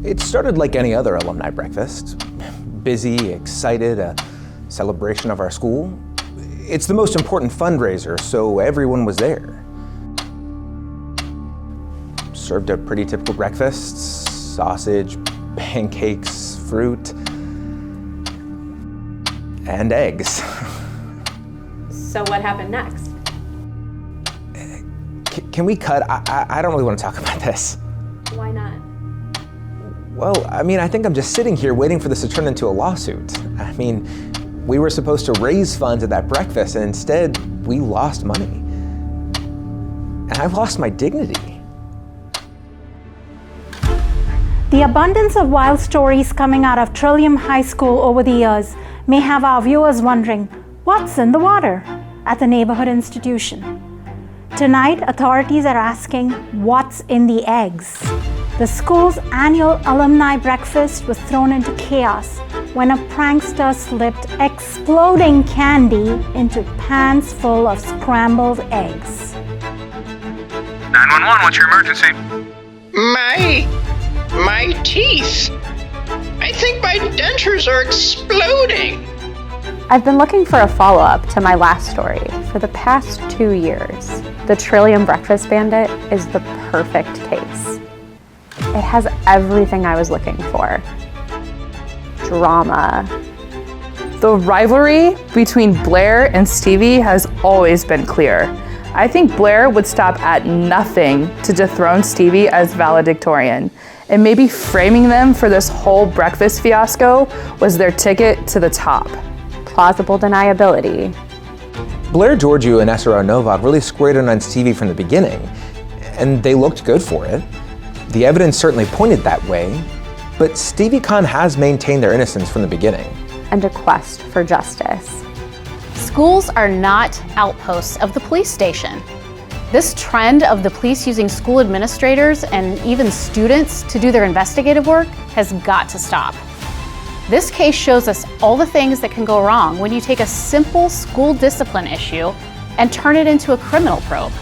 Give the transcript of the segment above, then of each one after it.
It started like any other alumni breakfast. Busy, excited, a celebration of our school. It's the most important fundraiser, so everyone was there. Served a pretty typical breakfast: sausage, pancakes, fruit, and eggs. So what happened next? Can we cut? I don't really want to talk about this. Why not? Well, I mean, I think I'm just sitting here waiting for this to turn into a lawsuit. I mean, we were supposed to raise funds at that breakfast, and instead, we lost money. And I've lost my dignity. The abundance of wild stories coming out of Trillium High School over the years may have our viewers wondering, what's in the water at the neighborhood institution? Tonight, authorities are asking, what's in the eggs? The school's annual alumni breakfast was thrown into chaos when a prankster slipped exploding candy into pans full of scrambled eggs. 911, what's your emergency? My teeth. I think my dentures are exploding. I've been looking for a follow-up to my last story for the past 2 years. The Trillium Breakfast Bandit is the perfect case. It has everything I was looking for. Drama. The rivalry between Blair and Stevie has always been clear. I think Blair would stop at nothing to dethrone Stevie as valedictorian, and maybe framing them for this whole breakfast fiasco was their ticket to the top. Plausible deniability. Blair Georgiou and SRO Novak really squared in on Stevie from the beginning, and they looked good for it. The evidence certainly pointed that way, but Stevie Kahn has maintained their innocence from the beginning. And a quest for justice. Schools are not outposts of the police station. This trend of the police using school administrators and even students to do their investigative work has got to stop. This case shows us all the things that can go wrong when you take a simple school discipline issue and turn it into a criminal probe.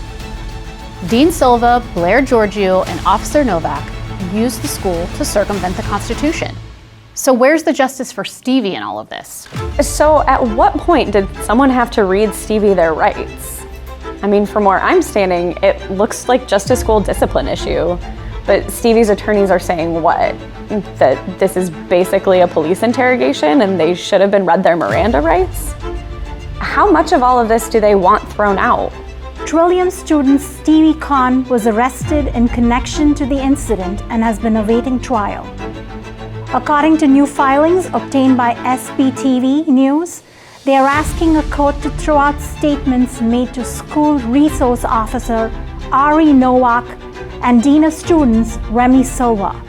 Dean Silva, Blair Georgiou, and Officer Novak used the school to circumvent the Constitution. So where's the justice for Stevie in all of this? So at what point did someone have to read Stevie their rights? I mean, from where I'm standing, it looks like just a school discipline issue. But Stevie's attorneys are saying what? That this is basically a police interrogation and they should have been read their Miranda rights? How much of all of this do they want thrown out? Trillium student Stevie Kahn was arrested in connection to the incident and has been awaiting trial. According to new filings obtained by SBTV News, they are asking a court to throw out statements made to school resource officer Ari Nowak and Dean of Students Remy Silva.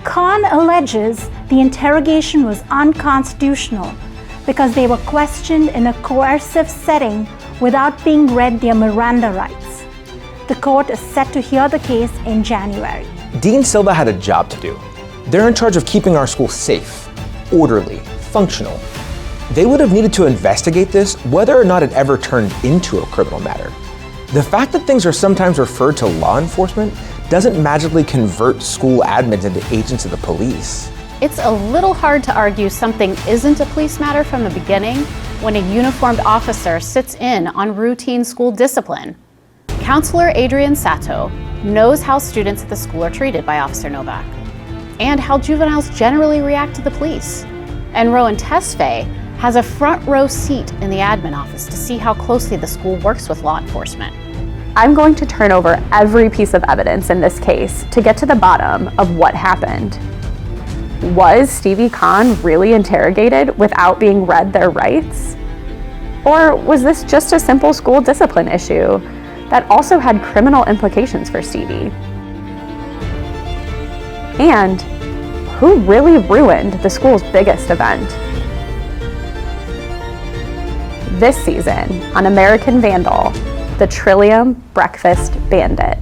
Kahn alleges the interrogation was unconstitutional because they were questioned in a coercive setting without being read their Miranda rights. The court is set to hear the case in January. Dean Silva had a job to do. They're in charge of keeping our school safe, orderly, functional. They would have needed to investigate this whether or not it ever turned into a criminal matter. The fact that things are sometimes referred to law enforcement doesn't magically convert school admins into agents of the police. It's a little hard to argue something isn't a police matter from the beginning when a uniformed officer sits in on routine school discipline. Counselor Adrian Sato knows how students at the school are treated by Officer Novak and how juveniles generally react to the police. And Rowan Tesfaye has a front row seat in the admin office to see how closely the school works with law enforcement. I'm going to turn over every piece of evidence in this case to get to the bottom of what happened. Was Stevie Kahn really interrogated without being read their rights? Or was this just a simple school discipline issue that also had criminal implications for Stevie? And who really ruined the school's biggest event? This season on American Vandal, the Trillium Breakfast Bandit.